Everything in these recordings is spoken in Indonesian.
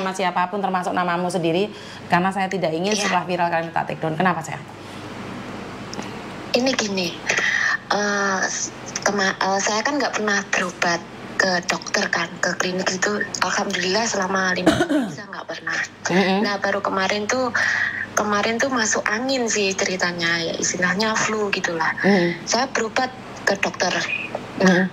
nama siapapun termasuk namamu sendiri karena saya tidak ingin setelah viral kalian minta take down. Kenapa sayang? Ini gini, saya kan nggak pernah berobat ke dokter kan, ke klinik itu alhamdulillah selama 5 tahun saya nggak pernah. Nah baru kemarin tuh masuk angin sih ceritanya, ya istilahnya flu gitulah. Saya berobat ke dokter. Nah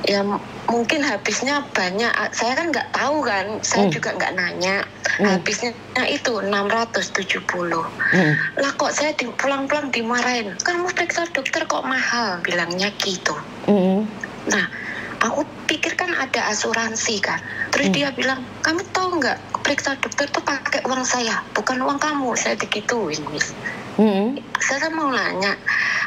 ya mungkin habisnya banyak, saya kan nggak tahu kan, saya juga nggak nanya. Habisnya itu 670. Lah kok saya pulang-pulang dimarahin, kamu periksa dokter kok mahal, bilangnya gitu. Nah aku pikir kan ada asuransi kan. Terus dia bilang, kamu tahu nggak, periksa dokter tuh pakai uang saya, bukan uang kamu. Saya digituin, Miss. Saya mau nanya,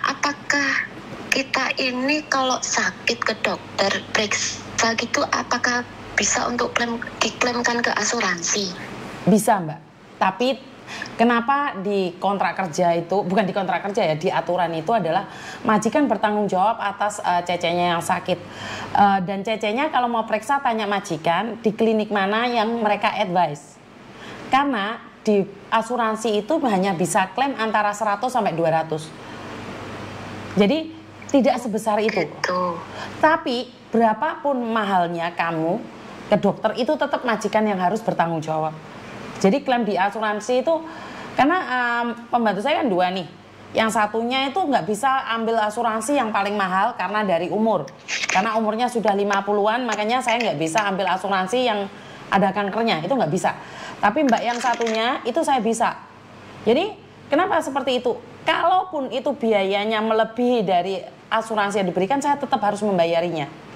apakah kita ini kalau sakit ke dokter periksa gitu, apakah bisa untuk diklaimkan ke asuransi? Bisa Mbak, tapi kenapa di kontrak kerja itu, bukan di kontrak kerja ya, di aturan itu adalah majikan bertanggung jawab atas cecenya yang sakit. Dan cecenya kalau mau periksa tanya majikan di klinik mana yang mereka advice. Karena di asuransi itu hanya bisa klaim antara 100 sampai 200. Jadi tidak sebesar itu. Tapi berapapun mahalnya kamu ke dokter itu tetap majikan yang harus bertanggung jawab. Jadi klaim di asuransi itu, karena pembantu saya kan 2 nih. Yang satunya itu nggak bisa ambil asuransi yang paling mahal karena dari umur. Karena umurnya sudah 50-an, makanya saya nggak bisa ambil asuransi yang ada kankernya, itu nggak bisa. Tapi Mbak yang satunya itu saya bisa. Jadi kenapa seperti itu? Kalaupun itu biayanya melebihi dari asuransi yang diberikan, saya tetap harus membayarinya.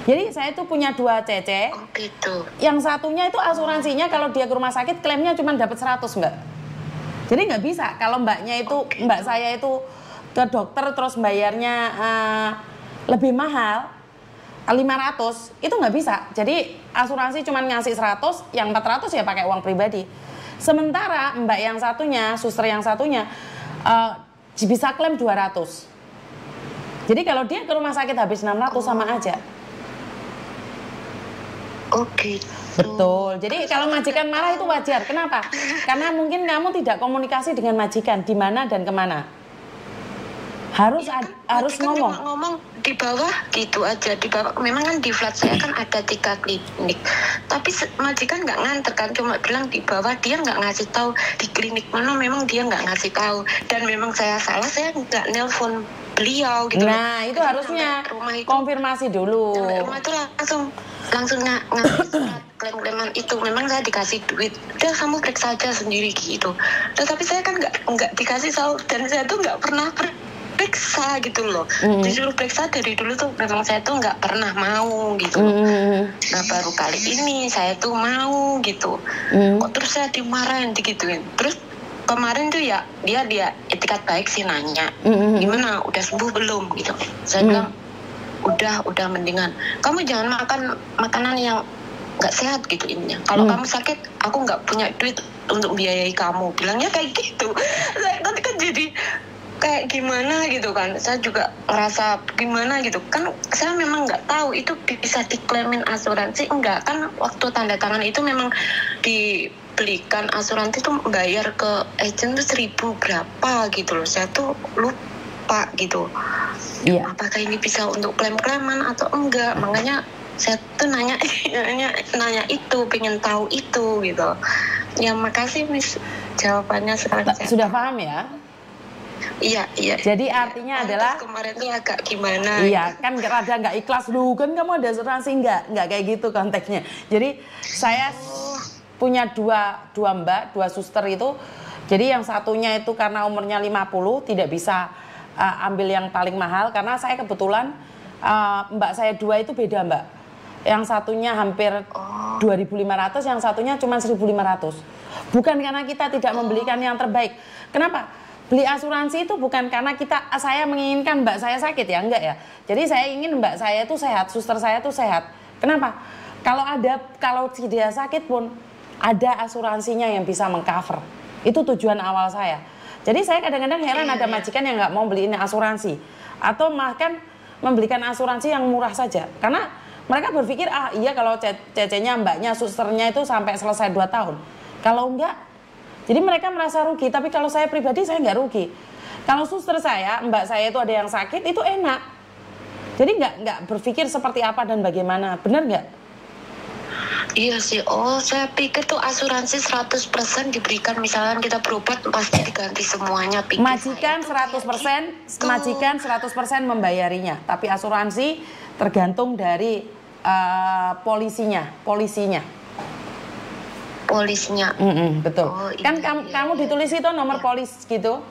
Jadi saya itu punya 2 cece. Gitu. Yang satunya itu asuransinya kalau dia ke rumah sakit klaimnya cuma dapat 100 Mbak. Jadi nggak bisa kalau mbaknya itu, mbak saya itu ke dokter terus bayarnya lebih mahal 500, itu nggak bisa. Jadi asuransi cuma ngasih 100, yang 400 ya pakai uang pribadi. Sementara mbak yang satunya, suster yang satunya bisa klaim 200. Jadi kalau dia ke rumah sakit habis 600 sama aja. Oke. Betul. Jadi kalau majikan marah itu wajar. Kenapa? Karena mungkin kamu tidak komunikasi dengan majikan di mana dan kemana. Harus ya, harus ngomong. Ngomong di bawah gitu aja, di bawah. Memang kan di flat saya kan ada 3 klinik. Tapi majikan nggak nganter kan, cuma bilang di bawah, dia nggak ngasih tahu di klinik mana, memang dia nggak ngasih tahu. Dan memang saya salah, saya nggak nelpon beliau gitu. Nah, itu harusnya konfirmasi dulu. Rumah itu langsung ngambil surat klaim-klaiman itu. Memang saya dikasih duit, udah kamu periksa aja sendiri gitu. Tapi saya kan nggak dikasih tahu, dan saya tuh nggak pernah periksa gitu loh. Disuruh periksa dari dulu tuh memang saya tuh nggak pernah mau gitu. Nah baru kali ini saya tuh mau gitu. Kok terus saya dimarahin digituin. Terus kemarin tuh ya dia etikat baik sih nanya, gimana udah sembuh belum gitu. Saya bilang udah mendingan. Kamu jangan makan makanan yang nggak sehat gitu ininya. Kalau kamu sakit, aku nggak punya duit untuk biayai kamu. Bilangnya kayak gitu. Saya nanti kan jadi kayak gimana gitu kan. Saya juga ngerasa gimana gitu. Kan saya memang nggak tahu itu bisa diklaimin asuransi enggak. Kan waktu tanda tangan itu memang dibelikan asuransi tuh bayar ke agent tuh 1.000 berapa gitu loh. Saya tuh lupa gitu. Iya. Apakah ini bisa untuk klaim-klaiman atau enggak? Makanya saya tuh nanya itu, pengen tahu itu gitu. Ya makasih Miss, jawabannya sekarang. Sudah paham ya? Iya. Jadi artinya adalah kemarin tuh agak gimana? Iya, kan rada nggak ikhlas lu kan, kamu ada asuransi nggak kayak gitu konteksnya. Jadi saya punya dua mbak, 2 suster itu. Jadi yang satunya itu karena umurnya 50 tidak bisa ambil yang paling mahal, karena saya kebetulan mbak saya 2 itu beda mbak. Yang satunya hampir 2.500, yang satunya cuma 1.500. Bukan karena kita tidak membelikan yang terbaik. Kenapa? Beli asuransi itu bukan karena saya menginginkan mbak saya sakit ya, enggak ya. Jadi saya ingin mbak saya itu sehat, suster saya itu sehat. Kenapa? Kalau dia sakit pun ada asuransinya yang bisa mengcover. Itu tujuan awal saya. Jadi saya kadang-kadang heran ada majikan yang nggak mau beliin asuransi atau bahkan membelikan asuransi yang murah saja. Karena Mereka berpikir iya kalau cecenya, mbaknya, susternya itu sampai selesai 2 tahun. Kalau enggak, jadi mereka merasa rugi. Tapi kalau saya pribadi saya nggak rugi. Kalau suster saya, mbak saya itu ada yang sakit, itu enak. Jadi nggak berpikir seperti apa dan bagaimana, benar nggak? Iya sih, saya pikir tuh asuransi 100% diberikan, misalnya kita berobat pasti diganti semuanya. Majikan 100% membayarinya, tapi asuransi tergantung dari polisinya. Betul. Iya, Kan kamu ditulis itu nomor polis gitu?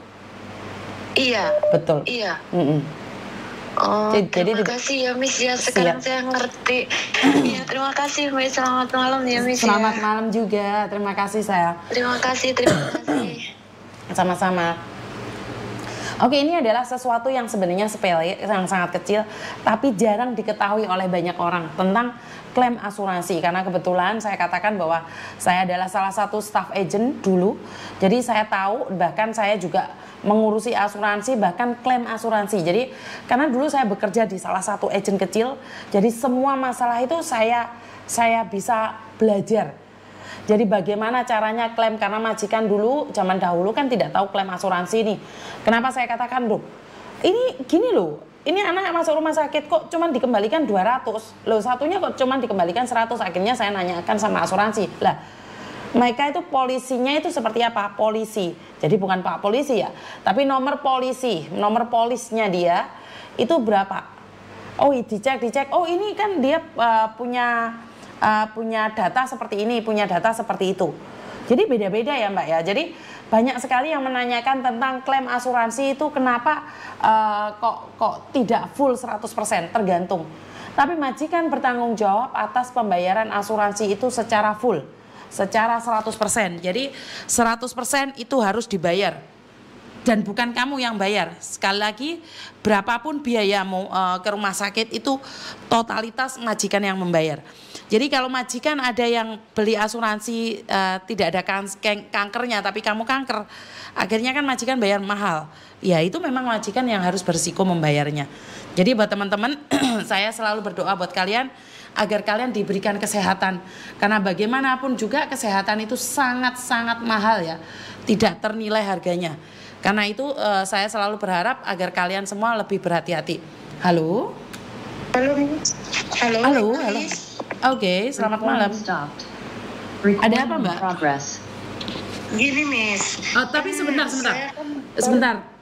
Iya. Betul. Iya. Jadi terima kasih ya Miss ya, sekarang saya ngerti. Ya, terima kasih Miss, selamat malam ya Miss. Selamat malam juga, terima kasih saya. Terima kasih. Sama-sama. Oke, ini adalah sesuatu yang sebenarnya sepele, yang sangat kecil, tapi jarang diketahui oleh banyak orang tentang klaim asuransi. Karena kebetulan saya katakan bahwa saya adalah salah satu staff agent dulu, jadi saya tahu, bahkan saya juga mengurusi asuransi, bahkan klaim asuransi. Jadi karena dulu saya bekerja di salah satu agent kecil, jadi semua masalah itu saya bisa belajar. Jadi bagaimana caranya klaim, karena majikan dulu zaman dahulu kan tidak tahu klaim asuransi nih. Kenapa saya katakan, loh ini gini loh, ini anak masuk rumah sakit kok cuman dikembalikan 200, loh satunya kok cuman dikembalikan 100. Akhirnya saya nanyakan sama asuransi, lah mereka itu polisinya itu seperti apa? Polisi, jadi bukan Pak Polisi ya, tapi nomor polisi, nomor polisnya dia itu berapa? Oh dicek, oh ini kan dia punya data seperti ini, punya data seperti itu. Jadi beda-beda ya Mbak ya. Jadi banyak sekali yang menanyakan tentang klaim asuransi itu kenapa kok tidak full 100%, tergantung. Tapi majikan bertanggung jawab atas pembayaran asuransi itu secara full, secara 100%. Jadi 100% itu harus dibayar. Dan bukan kamu yang bayar. Sekali lagi, berapapun biayamu ke rumah sakit itu totalitas majikan yang membayar. Jadi kalau majikan ada yang beli asuransi tidak ada kankernya, tapi kamu kanker, akhirnya kan majikan bayar mahal. Ya itu memang majikan yang harus berisiko membayarnya. Jadi buat teman-teman, saya selalu berdoa buat kalian agar kalian diberikan kesehatan. Karena bagaimanapun juga kesehatan itu sangat-sangat mahal ya, tidak ternilai harganya. Karena itu saya selalu berharap agar kalian semua lebih berhati-hati. Halo? Halo. Oke, selamat malam. Ada apa Mbak? Gini Miss. Tapi sebentar.